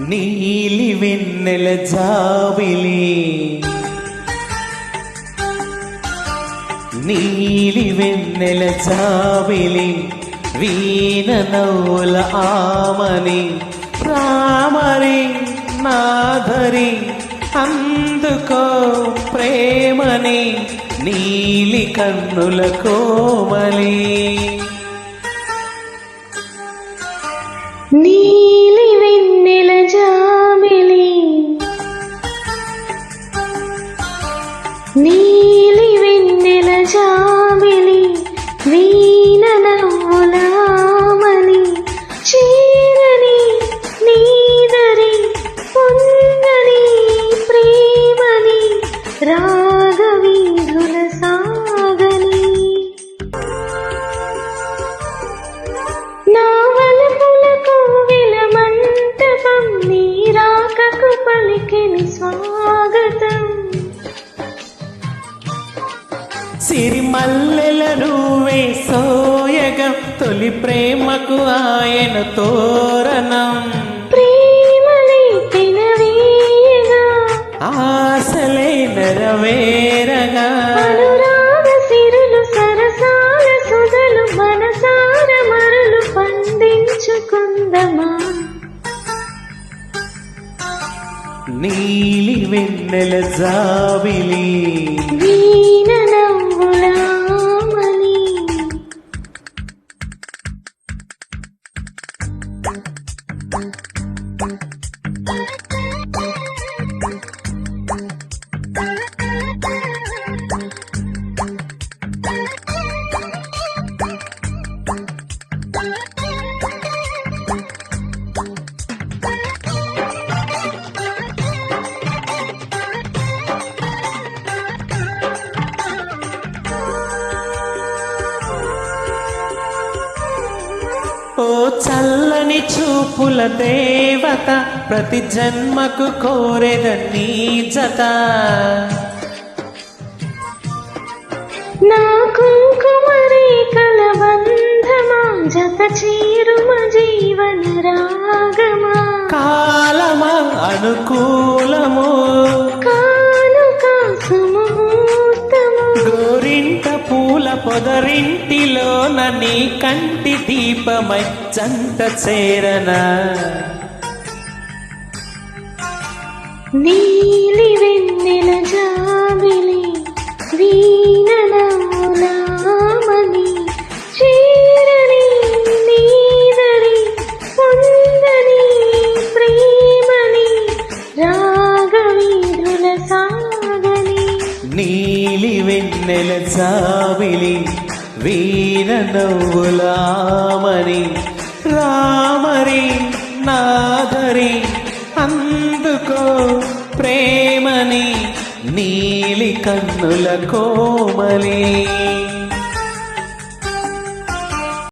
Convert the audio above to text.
నీలి వెన్నెల జాబిలి నీలి వెన్నెల జాబిలి వీణ నవ్వుల ఆమని రామరి నాధరి అందుకో ప్రేమని నీలి కన్నుల కోమలి నీలి వెన్నెల జాబిలి నీలి వెన్నెల జాబిలి వీణ నవ్వుల ఆమని చీరని నీదరి పొంగని ప్రేమని రాగవీధుల సాగని నా వలపులకు విలమంటపం నీ రాకకు పలికెని స్వాగతం సిరిమల్లెల నువ్వే సోయగం తొలి ప్రేమకు ఆయన తోరణం ప్రేమలే తినవేయగా ఆశలే నెరవేరగా అనురాగ సిరులు సరసాల సుధలు మనసార మరులు పండించుకుందమా నీలి వెన్నెల జాబిలి వీణ నవ్వుల ఆమని ఓ చల్లని చూపుల దేవత ప్రతి జన్మకు కోరెద నీ జత నా కుంకుమరే కలబంధమా జత చేరుమ జీవన రాగమా కాలమా అనుకూలము కానుక సుముహూర్తము గోరింట పూల పొదరింటిలోన నీ కంటి దీపమై జంట చేరనా నీలి వెన్నెల జాబిలి వీణ నవ్వుల ఆమని చీరని నీదరి పొందని ప్రేమని రాగవీధుల సాగని నీలి వెన్నెల జాబిలి వీర నవ్వులామని రామరి నాదరి అందుకో ప్రేమని నీలి కన్నుల కోమలి